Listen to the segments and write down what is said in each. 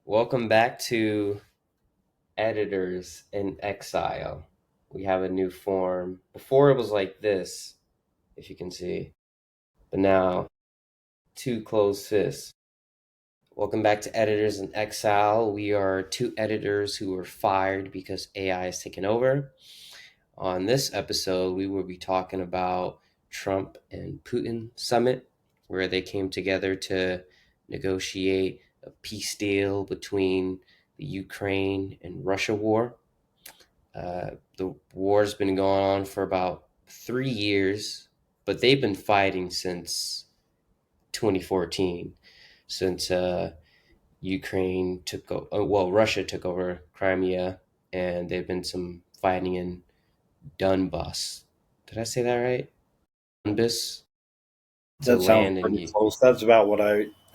Welcome back to Editors in Exile. We have a new form. Before it was like this, if you can see, but now two closed fists. Welcome back to Editors in Exile. We are two editors who were fired because AI has taken over. On this episode, we will be talking about Trump and Putin summit, where they came together to negotiate a peace deal between the Ukraine and Russia war. The war's been going on for about 3 years, but they've been fighting since 2014, since Russia took over Crimea, and they've been some fighting in Donbass. Did I say that right? Donbass. It's a That sounds land in pretty you. close. That's about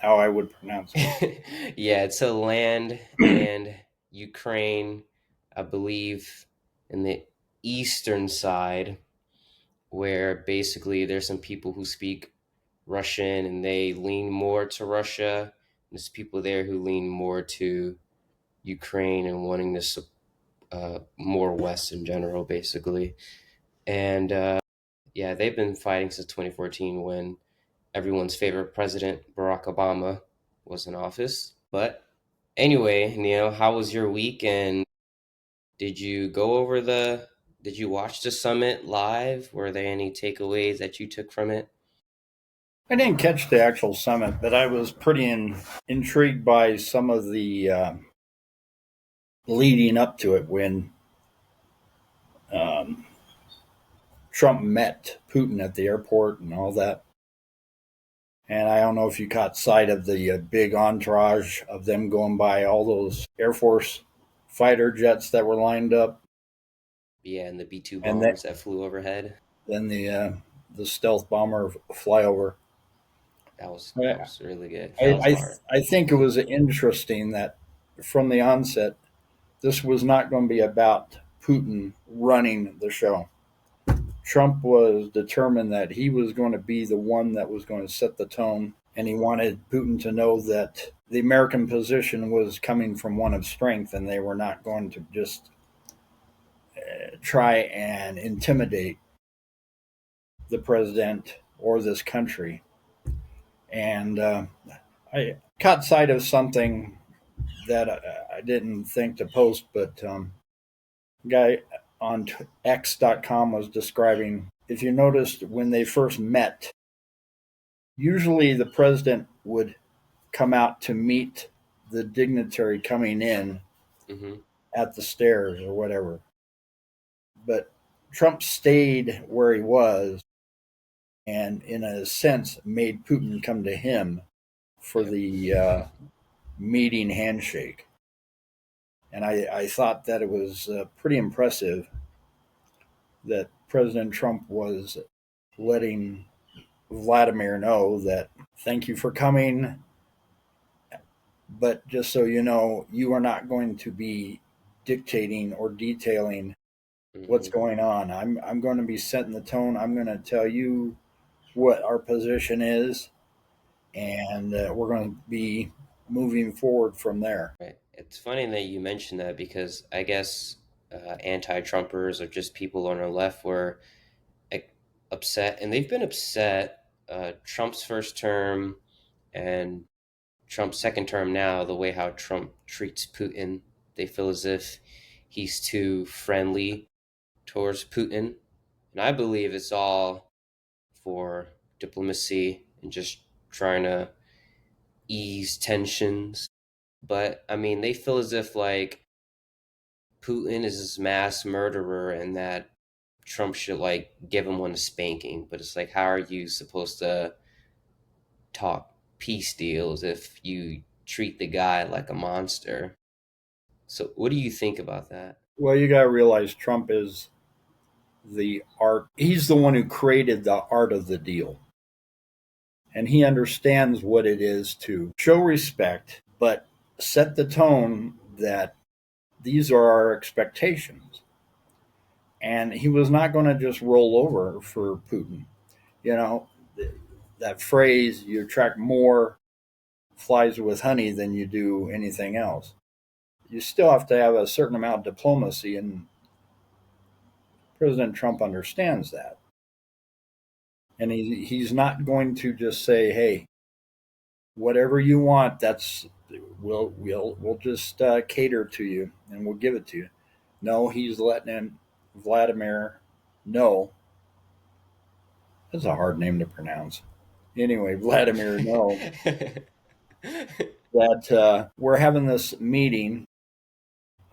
how I would pronounce it. Yeah, it's a land in Ukraine, I believe, in the eastern side, where basically there's some people who speak Russian and they lean more to Russia. There's people there who lean more to Ukraine and wanting this more West in general, basically. And yeah, they've been fighting since 2014 when everyone's favorite president, Barack Obama, was in office. But anyway, Neil, how was your week? And did you go over did you watch the summit live? Were there any takeaways that you took from it? I didn't catch the actual summit, but I was pretty intrigued by some of the leading up to it when um, Trump met Putin at the airport and all that. And I don't know if you caught sight of the big entourage of them going by all those Air Force fighter jets that were lined up, Yeah, and the B-2 and then bombers that flew overhead. the stealth bomber flyover. That was really good. That I, was I, hard. I think it was interesting that from the onset, this was not going to be about Putin running the show. Trump was determined that he was going to be the one that was going to set the tone, and he wanted Putin to know that the American position was coming from one of strength, and they were not going to just try and intimidate the president or this country. And I caught sight of something that I didn't think to post, but guy on X.com was describing if you noticed when they first met, usually the president would come out to meet the dignitary coming in Hmm. at the stairs or whatever. But Trump stayed where he was and, in a sense, made Putin come to him for Yep. the meeting handshake. And I thought that it was pretty impressive that President Trump was letting Vladimir know that thank you for coming, but just so you know, you are not going to be dictating or detailing what's Hmm. going on. I'm going to be setting the tone. I'm going to tell you what our position is, and we're going to be moving forward from there. Right. It's funny that you mentioned that because I guess anti-Trumpers or just people on the left were like, upset, and they've been upset Trump's first term and Trump's second term now, the way how Trump treats Putin. They feel as if he's too friendly towards Putin. And I believe it's all for diplomacy and just trying to ease tensions. But I mean, they feel as if like Putin is this mass murderer and that Trump should like give him one a spanking. But it's like, how are you supposed to talk peace deals if you treat the guy like a monster? So, what do you think about that? Well, you got to realize Trump is the art. He's the one who created the art of the deal. And he understands what it is to show respect, but set the tone that these are our expectations. And he was not going to just roll over for Putin. You know, that phrase, you attract more flies with honey than you do anything else. You still have to have a certain amount of diplomacy, and President Trump understands that. And he's not going to just say, "Hey, whatever you want, that's we'll just cater to you and we'll give it to you." No, he's letting in Vladimir know. That's a hard name to pronounce. Anyway, Vladimir know that we're having this meeting.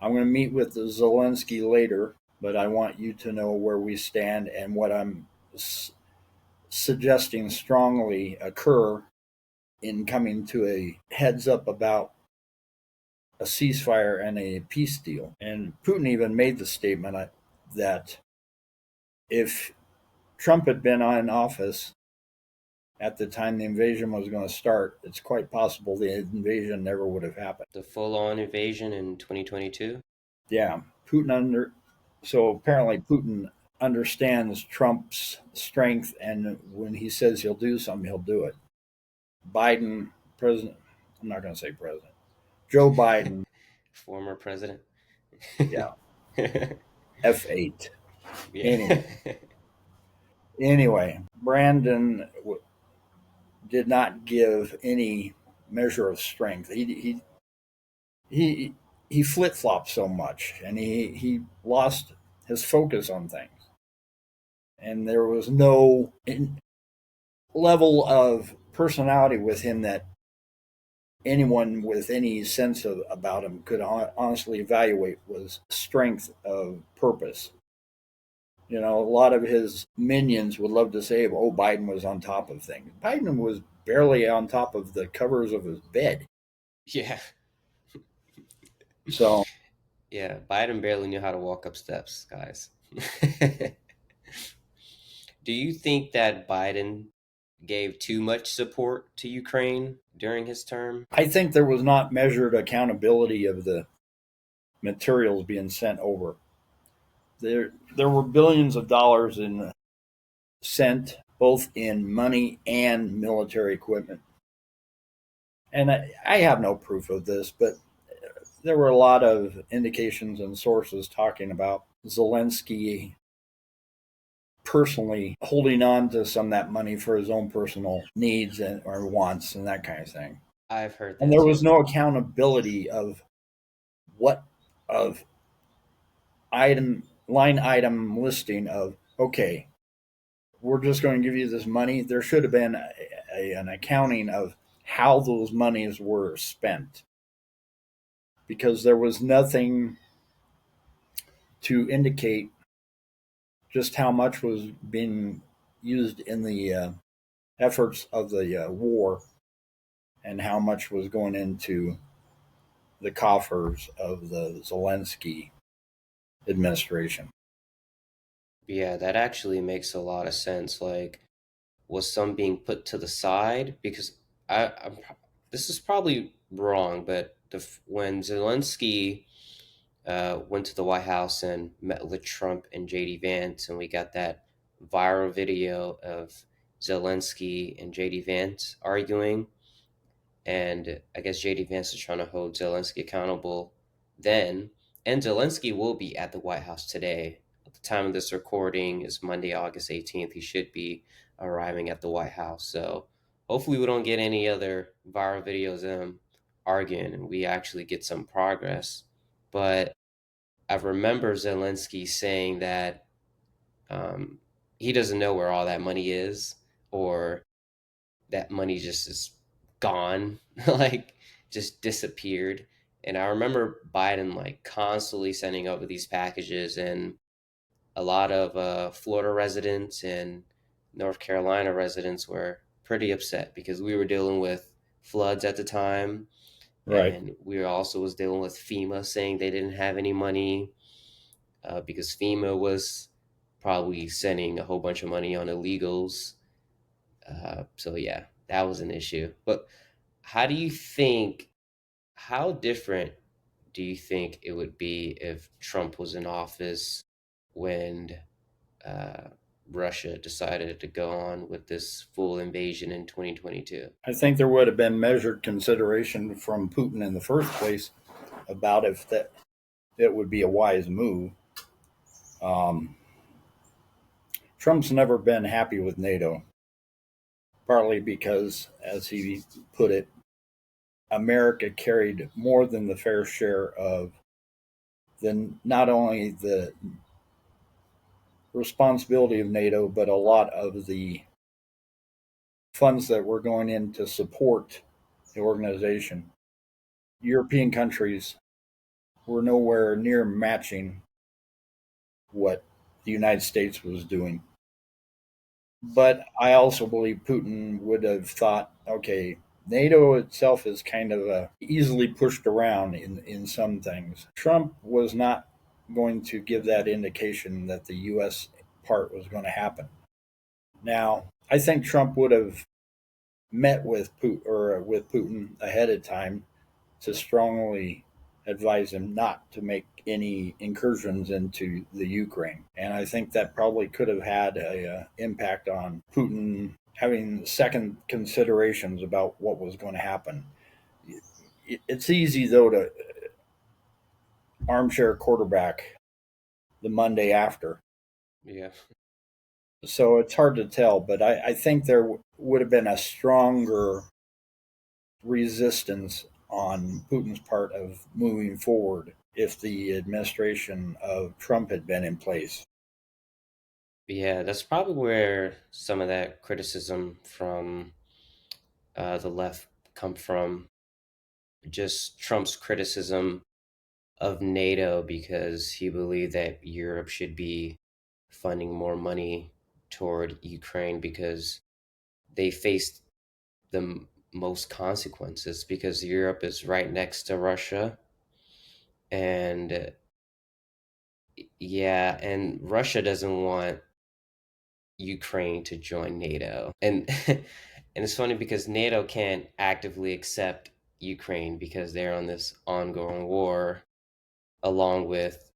I'm going to meet with Zelensky later, but I want you to know where we stand and what I'm suggesting strongly occur in coming to a heads up about a ceasefire and a peace deal. And Putin even made the statement that if Trump had been in office at the time the invasion was going to start, it's quite possible the invasion never would have happened. The full-on invasion in 2022. Yeah, Putin under so apparently Putin understands Trump's strength, and when he says he'll do something, he'll do it. Biden, president, I'm not going to say president, Joe Biden, Former president. yeah, F8. Yeah. Anyway, Brandon did not give any measure of strength. He he flip flopped so much, and he lost his focus on things, and there was no level of personality with him that anyone with any sense of about him could honestly evaluate was strength of purpose. You know, a lot of his minions would love to say, "Oh, Biden was on top of things." Biden was barely on top of the covers of his bed. Yeah. So Yeah, Biden barely knew how to walk up steps, guys. Do you think that Biden gave too much support to Ukraine during his term? I think there was not measured accountability of the materials being sent over. There were billions of dollars in sent both in money and military equipment. And I have no proof of this, but there were a lot of indications and sources talking about Zelensky personally holding on to some of that money for his own personal needs and or wants and that kind of thing. I've heard And that there was too. no accountability of what of item line item listing of okay, we're just going to give you this money. There should have been an accounting of how those monies were spent because there was nothing to indicate just how much was being used in the efforts of the war and how much was going into the coffers of the Zelensky administration. Yeah, that actually makes a lot of sense. Like, was some being put to the side? Because this is probably wrong, but when Zelensky went to the White House and met with Trump and JD Vance, and we got that viral video of Zelensky and JD Vance arguing, and I guess JD Vance is trying to hold Zelensky accountable then. And Zelensky will be at the White House today. At the time of this recording is Monday, August 18th. He should be arriving at the White House. So hopefully we don't get any other viral videos of them arguing and we actually get some progress. But I remember Zelensky saying that um, he doesn't know where all that money is, or that money just is gone, like just disappeared. And I remember Biden like constantly sending over these packages, and a lot of Florida residents and North Carolina residents were pretty upset because we were dealing with floods at the time, Right. and we also was dealing with FEMA saying they didn't have any money because FEMA was probably sending a whole bunch of money on illegals. So yeah, that was an issue. But how do you think, how different do you think it would be if Trump was in office when Russia decided to go on with this full invasion in 2022. I think there would have been measured consideration from Putin in the first place about if that it would be a wise move. Um, Trump's never been happy with NATO, partly because, as he put it, America carried more than the fair share of not only the responsibility of NATO, but a lot of the funds that were going in to support the organization. European countries were nowhere near matching what the United States was doing. But I also believe Putin would have thought, okay, NATO itself is kind of easily pushed around in some things. Trump was not going to give that indication that the U.S. part was going to happen. Now, I think Trump would have met with Putin ahead of time to strongly advise him not to make any incursions into the Ukraine. And I think that probably could have had a impact on Putin having second considerations about what was going to happen. It's easy though to armchair quarterback the Monday after. Yeah. So it's hard to tell, but I think there would have been a stronger resistance on Putin's part of moving forward if the administration of Trump had been in place. Yeah, that's probably where some of that criticism from the left come from. Just Trump's criticism of NATO because he believed that Europe should be funding more money toward Ukraine because they faced the most consequences because Europe is right next to Russia and yeah, and Russia doesn't want Ukraine to join NATO. And and it's funny because NATO can't actively accept Ukraine because they're on this ongoing war along with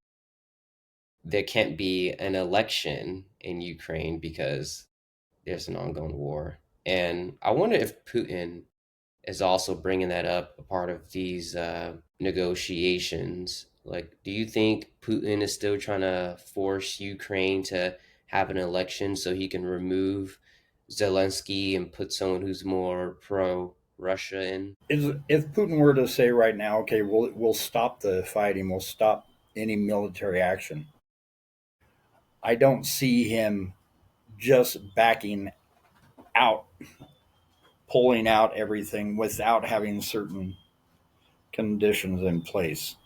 there can't be an election in Ukraine because there's an ongoing war. And I wonder if Putin is also bringing that up a part of these negotiations. Like, do you think Putin is still trying to force Ukraine to have an election so he can remove Zelensky and put someone who's more pro Russia in? If Putin were to say right now, okay, we'll stop the fighting, we'll stop any military action, I don't see him just backing out, pulling out everything without having certain conditions in place.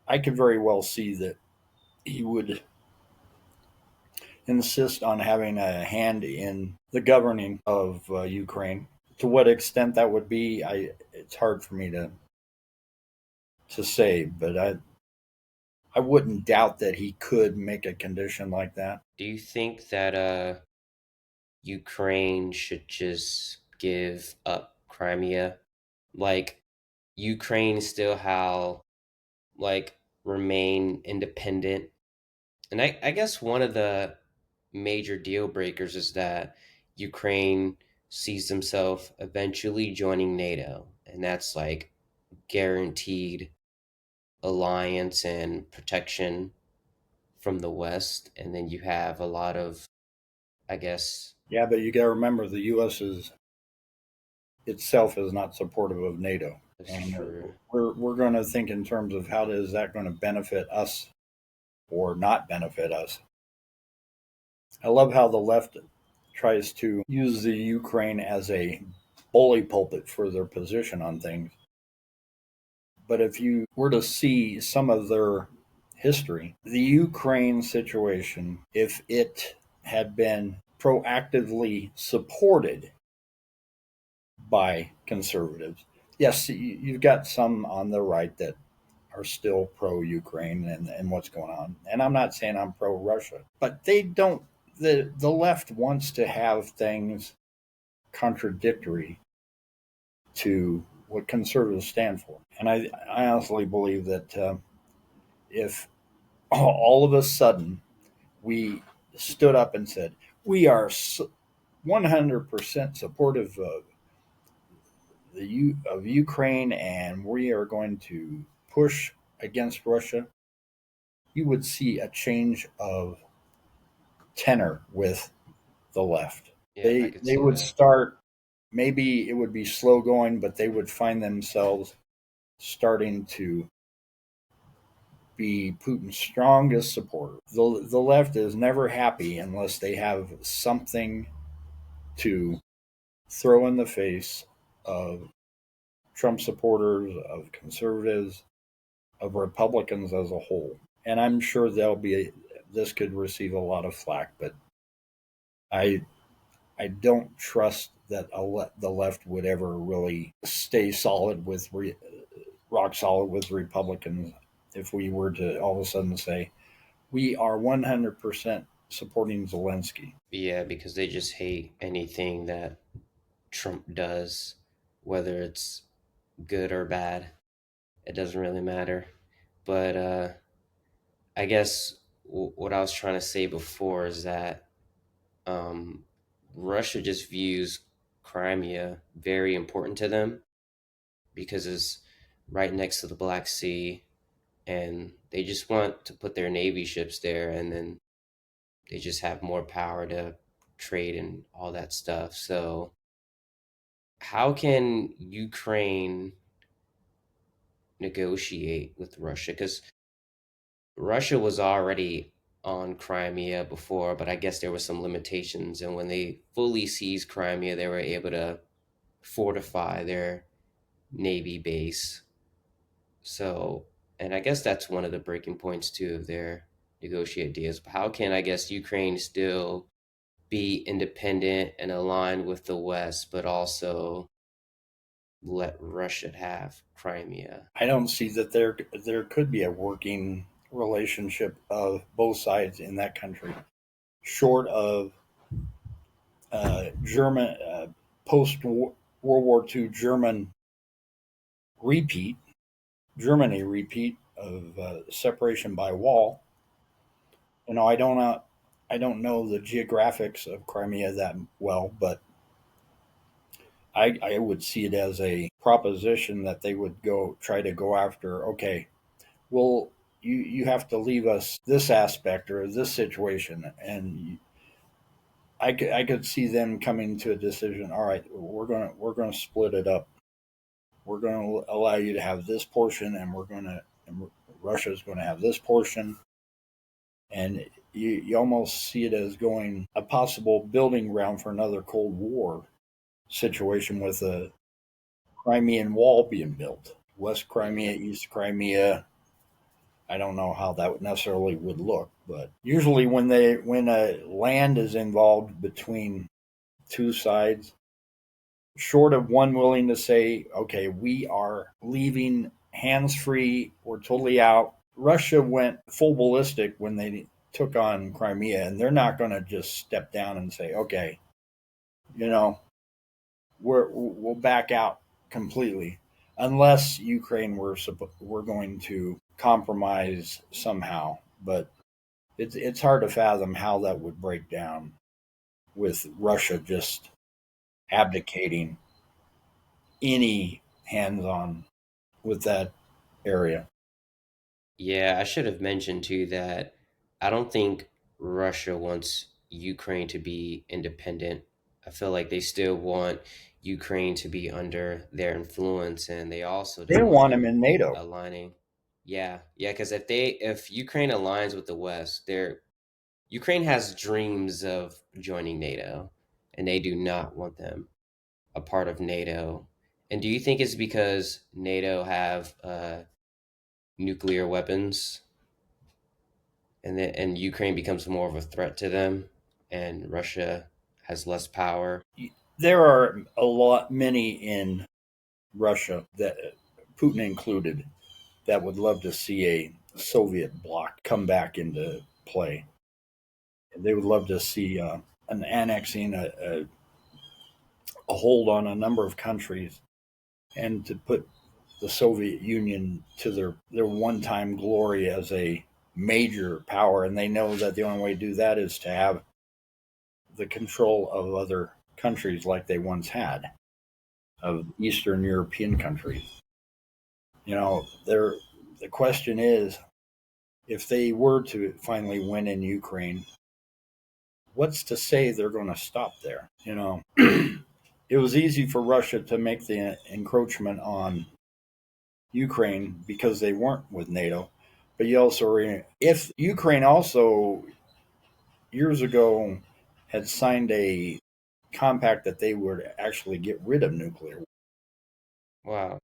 I could very well see that he would insist on having a hand in the governing of Ukraine. To what extent that would be, it's hard for me to say, but I wouldn't doubt that he could make a condition like that. Do you think that Ukraine should just give up Crimea? Like Ukraine still how like remain independent. And I guess one of the major deal breakers is that Ukraine sees themselves eventually joining NATO. And that's like guaranteed alliance and protection from the West. And then you have a lot of, I guess, Yeah, but you got to remember the U.S. is itself is not supportive of NATO, that's and true. we're going to think in terms of how is that going to benefit us or not benefit us. I love how the left tries to use the Ukraine as a bully pulpit for their position on things. But if you were to see some of their history, the Ukraine situation, if it had been proactively supported by conservatives, yes, you've got some on the right that are still pro Ukraine and what's going on. And I'm not saying I'm pro Russia, but they don't, the left wants to have things contradictory to what conservatives stand for. And I honestly believe that if all of a sudden we stood up and said, "We are 100% supportive of Ukraine, and we are going to push against Russia," you would see a change of tenor with the left. Yeah, I could They see would that. start, maybe it would be slow going, but they would find themselves starting to be Putin's strongest supporter. The left is never happy unless they have something to throw in the face of Trump supporters, of conservatives, of Republicans as a whole. And I'm sure this could receive a lot of flack, but I I don't trust that the left would ever really stay solid with rock solid with Republicans if we were to all of a sudden say we are 100% supporting Zelensky. Yeah, because they just hate anything that Trump does, whether it's good or bad. It doesn't really matter. But I guess what I was trying to say before is that um, Russia just views Crimea very important to them because it's right next to the Black Sea, and they just want to put their navy ships there, and then they just have more power to trade and all that stuff. So, how can Ukraine negotiate with Russia? Because Russia was already on Crimea before, but I guess there were some limitations. And when they fully seized Crimea, they were able to fortify their navy base. So, and I guess that's one of the breaking points too of their negotiate deals. How can I guess Ukraine still be independent and aligned with the West, but also let Russia have Crimea? I don't see that there could be a working relationship of both sides in that country, short of German post World War II repeat Germany repeat of separation by wall. You know, I don't know the geographics of Crimea that well, but I would see it as a proposition that they would go try to go after. Okay, well, you have to leave us this aspect or this situation, and I could see them coming to a decision. All right, we're gonna split it up. We're going to allow you to have this portion, and Russia's going to have this portion, and you almost see it as going a possible building ground for another Cold War situation with a Crimean wall being built. West Crimea, East Crimea. I don't know how that necessarily would look, but usually when a land is involved between two sides, short of one willing to say, okay, we are leaving hands free, we're totally out. Russia went full ballistic when they took on Crimea, and they're not going to just step down and say, okay, you know, we'll back out completely, unless Ukraine we're going to compromise somehow. But it's hard to fathom how that would break down with Russia just abdicating any hands on with that area. Yeah, I should have mentioned too that I don't think Russia wants Ukraine to be independent. I feel like they still want Ukraine to be under their influence, and they also They don't don't want want him them in NATO. aligning. Yeah, yeah, because if Ukraine aligns with the West, Ukraine has dreams of joining NATO, and they do not want them a part of NATO. And do you think it's because NATO have nuclear weapons, and Ukraine becomes more of a threat to them, and Russia has less power? There are many in Russia that Putin included that would love to see a Soviet bloc come back into play. They would love to see an annexing, a hold on a number of countries, and to put the Soviet Union to their one time glory as a major power, and they know that the only way to do that is to have the control of other countries like they once had, of Eastern European countries. The question is, if they were to finally win in Ukraine, what's to say they're going to stop there? It was easy for Russia to make the encroachment on Ukraine because they weren't with NATO. But you also, if Ukraine also years ago had signed a compact that they would actually get rid of nuclear. Wow.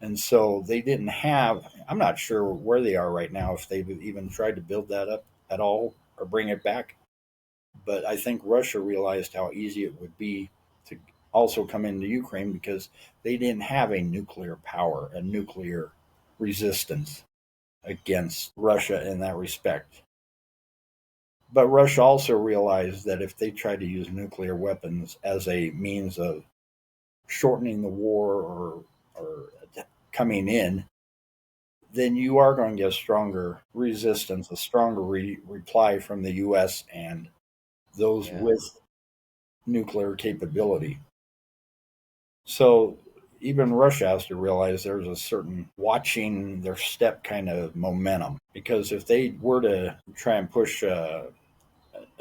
And so they didn't have, I'm not sure where they are right now, if they've even tried to build that up at all or bring it back. But I think Russia realized how easy it would be to also come into Ukraine because they didn't have a nuclear power, a nuclear resistance against Russia in that respect. But Russia also realized that if they tried to use nuclear weapons as a means of shortening the war or coming in, then you are going to get stronger resistance, a stronger reply from the U.S. and those Yeah. with nuclear capability. So even Russia has to realize there's a certain watching their step kind of momentum. Because if they were to try and push a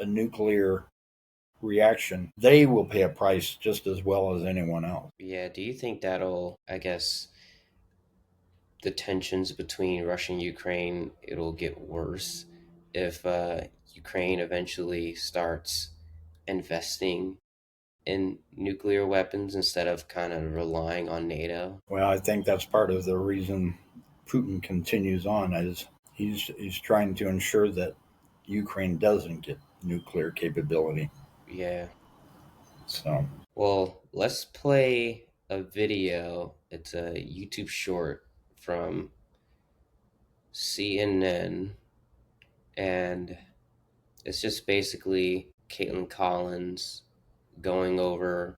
nuclear reaction, they will pay a price just as well as anyone else. Yeah. Do you think that'll, I guess, the tensions between Russia and Ukraine, it'll get worse if Ukraine eventually starts investing in nuclear weapons instead of kind of relying on NATO? Well, I think that's part of the reason Putin continues on, is he's trying to ensure that Ukraine doesn't get nuclear capability. Yeah. So, Well, let's play a video. It's a YouTube short from CNN, and it's just basically Caitlin Collins going over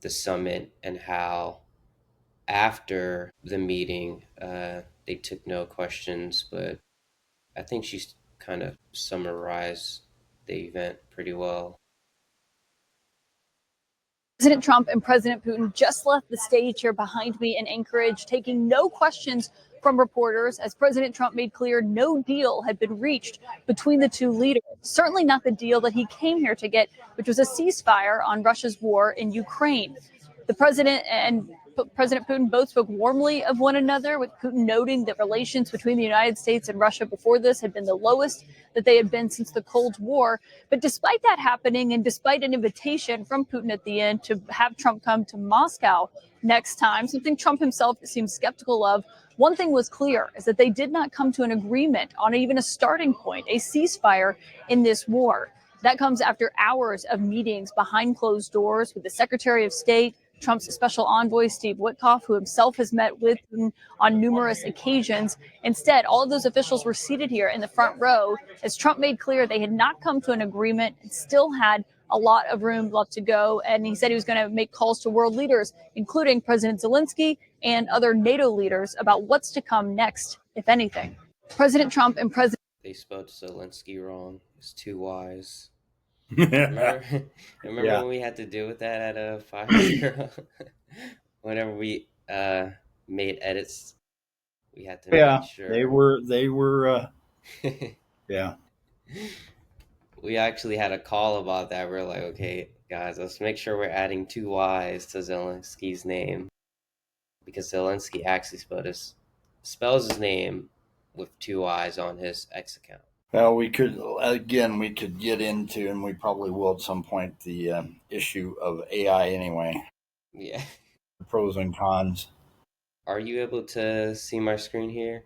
the summit and how after the meeting they took no questions, but I think she's kind of summarized the event pretty well. President Trump and President Putin just left the stage here behind me in Anchorage, taking no questions from reporters, as President Trump made clear no deal had been reached between the two leaders. Certainly not the deal that he came here to get, which was a ceasefire on Russia's war in Ukraine. The president and President Putin both spoke warmly of one another, with Putin noting that relations between the United States and Russia before this had been the lowest that they had been since the Cold War. But despite that happening, and despite an invitation from Putin at the end to have Trump come to Moscow next time, something Trump himself seemed skeptical of, one thing was clear, is that they did not come to an agreement on even a starting point, a ceasefire in this war. That comes after hours of meetings behind closed doors with the Secretary of State, Trump's special envoy, Steve Witkoff, who himself has met with Putin on numerous occasions. Instead, all of those officials were seated here in the front row as Trump made clear they had not come to an agreement and still had a lot of room left to go. And he said he was going to make calls to world leaders, including President Zelensky and other NATO leaders, about what's to come next, if anything. President Trump and President They spelled Zelensky wrong. It's too wise. yeah, Remember, remember when we had to deal with that at a 5-0? Whenever we made edits, we had to make yeah, sure. they were, yeah, We actually had a call about that. We're like, okay, guys, let's make sure we're adding two Y's to Zelensky's name, because Zelensky actually spells his name with two I's on his X account. Well, we could get into, and we probably will at some point, the issue of AI anyway, Yeah. the pros and cons. Are you able to see my screen here?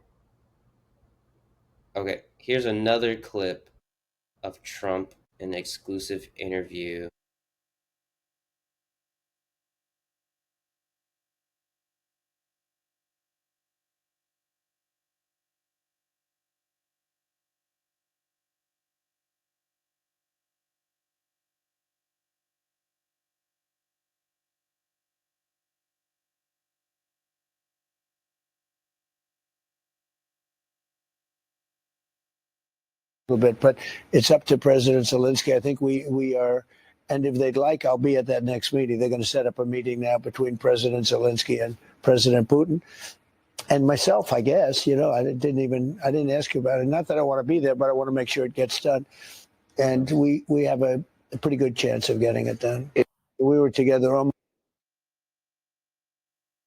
Okay, here's another clip of Trump in an exclusive interview. little bit, but it's up to President Zelensky. I think we are, and if they'd like, I'll be at that next meeting. They're going to set up a meeting now between President Zelensky and President Putin and myself, I guess. I didn't ask you about it. Not that I want to be there, but I want to make sure it gets done. And we have a pretty good chance of getting it done. If we were together almost.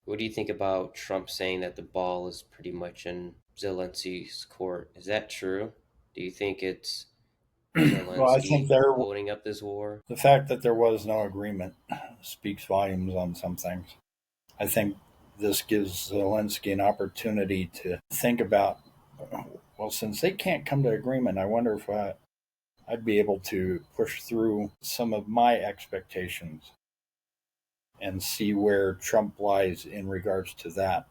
What do you think about Trump saying that the ball is pretty much in Zelensky's court? Is that true? Do you think it's Well, I think Zelensky holding up this war? the fact that there was no agreement speaks volumes on some things. I think this gives Zelensky an opportunity to think about, well, since they can't come to agreement, I wonder if I'd be able to push through some of my expectations and see where Trump lies in regards to that.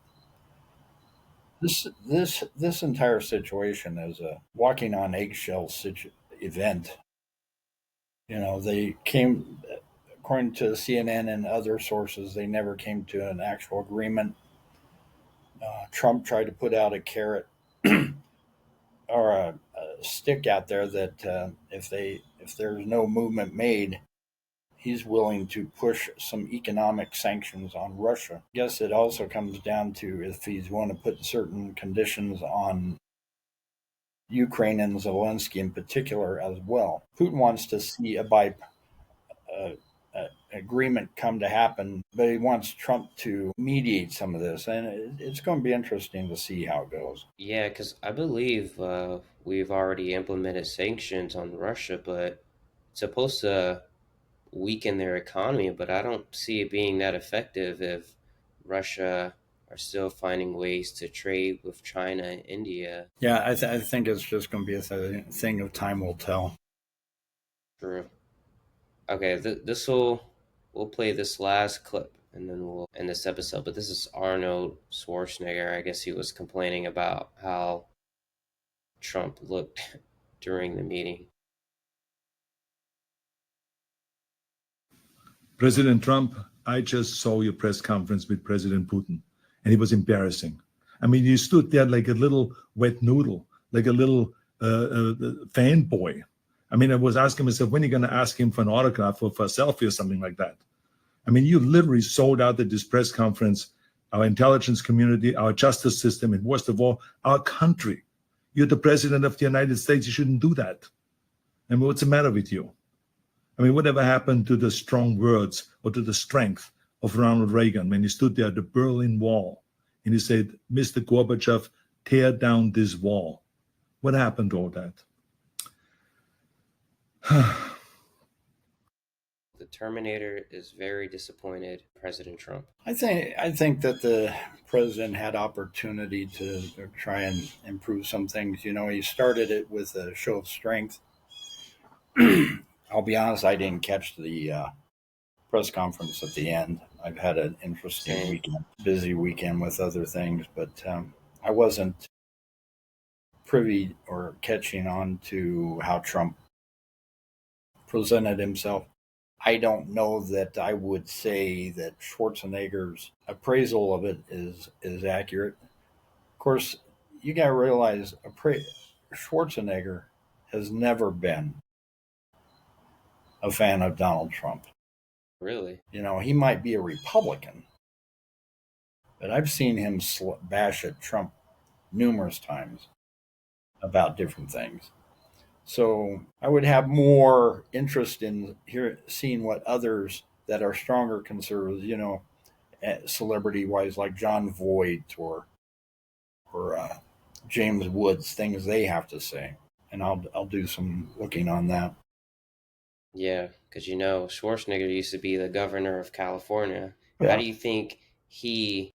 This entire situation is a walking on eggshells event. They came, according to CNN and other sources, they never came to an actual agreement. Trump tried to put out a carrot or a stick out there that if there's no movement made, he's willing to push some economic sanctions on Russia. I guess it also comes down to if he's want to put certain conditions on Ukraine and Zelensky in particular as well. Putin wants to see uh, agreement come to happen, but he wants Trump to mediate some of this, and it's going to be interesting to see how it goes. Yeah, because I believe we've already implemented sanctions on Russia, but it's supposed to weaken their economy, but I don't see it being that effective if Russia are still finding ways to trade with China and India. Yeah, I think it's just going to be a thing of time will tell. True. Okay, we'll play this last clip and then we'll end this episode. But this is Arnold Schwarzenegger. I guess he was complaining about how Trump looked during the meeting. President Trump, I just saw your press conference with President Putin, and it was embarrassing. I mean, you stood there like a little wet noodle, like a little fanboy. I mean, I was asking myself, when are you going to ask him for an autograph or for a selfie or something like that? I mean, you literally sold out at this press conference our intelligence community, our justice system, and worst of all, our country. You're the president of the United States. You shouldn't do that. I mean, what's the matter with you? I mean, whatever happened to the strong words or to the strength of Ronald Reagan when he stood there at the Berlin Wall and he said, Mr. Gorbachev, tear down this wall? What happened to all that? The Terminator is very disappointed in President Trump. I think that the president had opportunity to try and improve some things. He started it with a show of strength. I'll be honest, I didn't catch the press conference at the end. I've had an interesting weekend, busy weekend with other things, but I wasn't privy or catching on to how Trump presented himself. I don't know that I would say that Schwarzenegger's appraisal of it is accurate. Of course, you got to realize Schwarzenegger has never been a fan of Donald Trump. Really? He might be a Republican, but I've seen him bash at Trump numerous times about different things. So I would have more interest in seeing what others that are stronger conservatives, celebrity-wise, like John Voight or James Woods, things they have to say, and I'll do some looking on that. Yeah, because Schwarzenegger used to be the governor of California. Yeah. How do you think he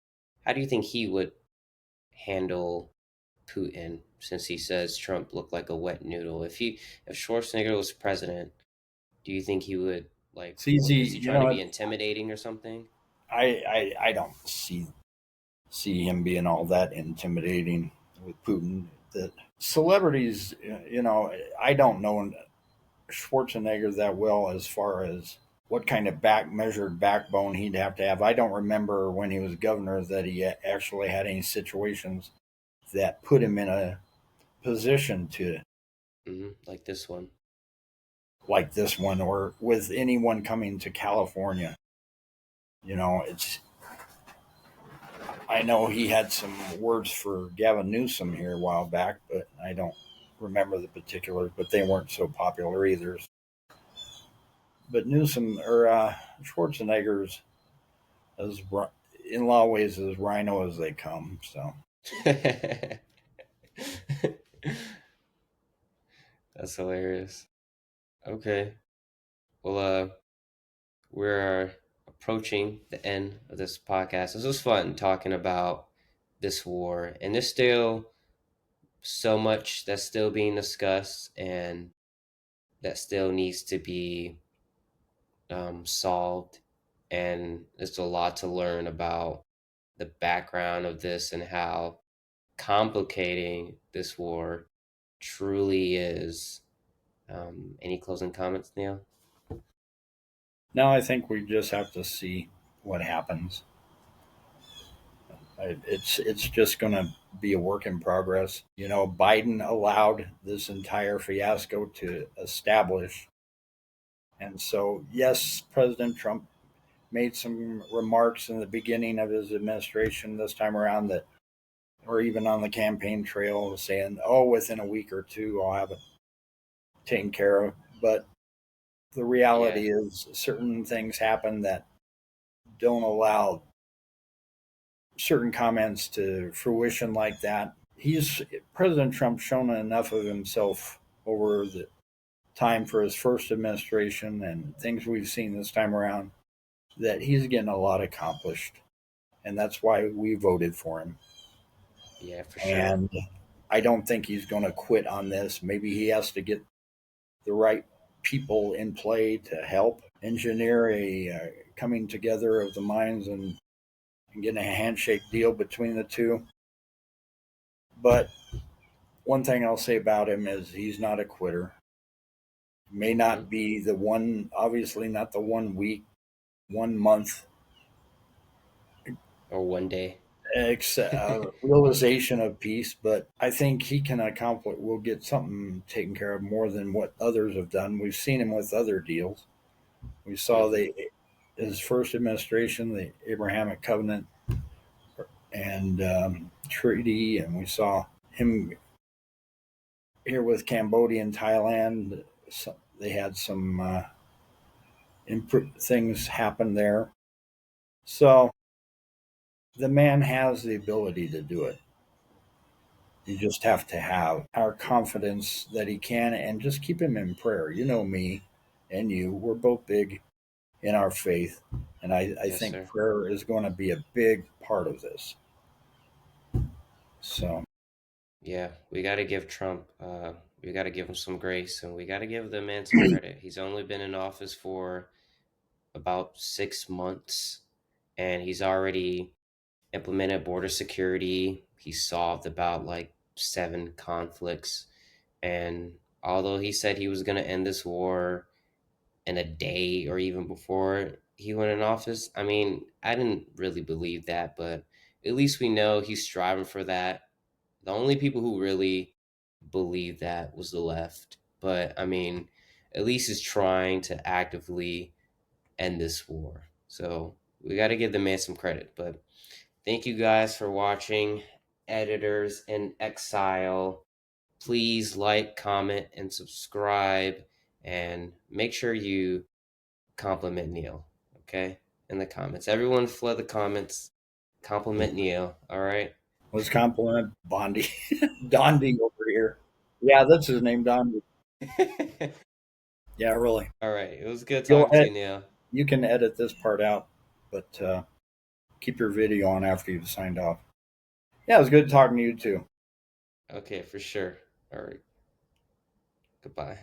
would handle Putin, since he says Trump looked like a wet noodle? If Schwarzenegger was president, do you think he would is he trying to be intimidating or something? I don't see him being all that intimidating with Putin. The celebrities, I don't know Schwarzenegger that well as far as what kind of measured backbone he'd have to have. I don't remember when he was governor that he actually had any situations that put him in a position to Like this one. like this one, or with anyone coming to California. It's I know he had some words for Gavin Newsom here a while back, but I don't remember the particulars. But they weren't so popular either. But Newsom or Schwarzenegger's as in a lot of ways as rhino as they come. So That's hilarious. Okay. Well, we're approaching the end of this podcast. This was fun talking about this war, and there's still so much that's still being discussed and that still needs to be solved. And there's a lot to learn about the background of this and how complicating this war truly is. Any closing comments, Neil? now I think we just have to see what happens. It's just going to be a work in progress. Biden allowed this entire fiasco to establish, and so yes, President Trump made some remarks in the beginning of his administration this time around that, or even on the campaign trail, saying, "Oh, within a week or two, I'll have it taken care of." But the Yeah, reality is, certain things happen that don't allow certain comments to fruition like that. He's President Trump's shown enough of himself over the time for his first administration and things we've seen this time around that he's getting a lot accomplished, and that's why we voted for him. yeah, for sure. And I don't think he's going to quit on this. Maybe he has to get the right people in play to help engineer a coming together of the minds and getting a handshake deal between the two. But one thing I'll say about him is he's not a quitter. May Hmm. not be the one, obviously not the 1 week, 1 month Or one day. realization of peace, but I think he can accomplish. Will get something taken care of more than what others have done. We've seen him with other deals. We saw Hmm. the his first administration, the Abrahamic Covenant and treaty, and we saw him here with Cambodia and Thailand. So they had some things happen there. So the man has the ability to do it. You just have to have our confidence that he can and just keep him in prayer. You know me and you, we're both big in our faith. And I Yes, think sir. prayer is going to be a big part of this. So, Yeah, we got to give Trump, we got to give him some grace, and we got to give the man some credit. He's only been in office for about 6 months, and he's already implemented border security. He solved about like 7 conflicts. And although he said he was going to end this war in a day or even before he went in office, I mean, I didn't really believe that, but at least we know he's striving for that. The only people who really believed that was the left. But I mean, at least he's trying to actively end this war. So we got to give the man some credit. But thank you guys for watching. Editors in Exile. Please like, comment, and subscribe. And make sure you compliment Neil, okay? In the comments. Everyone flood the comments. Compliment Neil, all right? let's compliment Bondi, Dondy over here. Yeah, that's his name, Dondy. Yeah, really. All right. It was good You'll talking to you, Neil. you can edit this part out, but keep your video on after you've signed off. Yeah, it was good talking to you too. Okay, for sure. All right. Goodbye.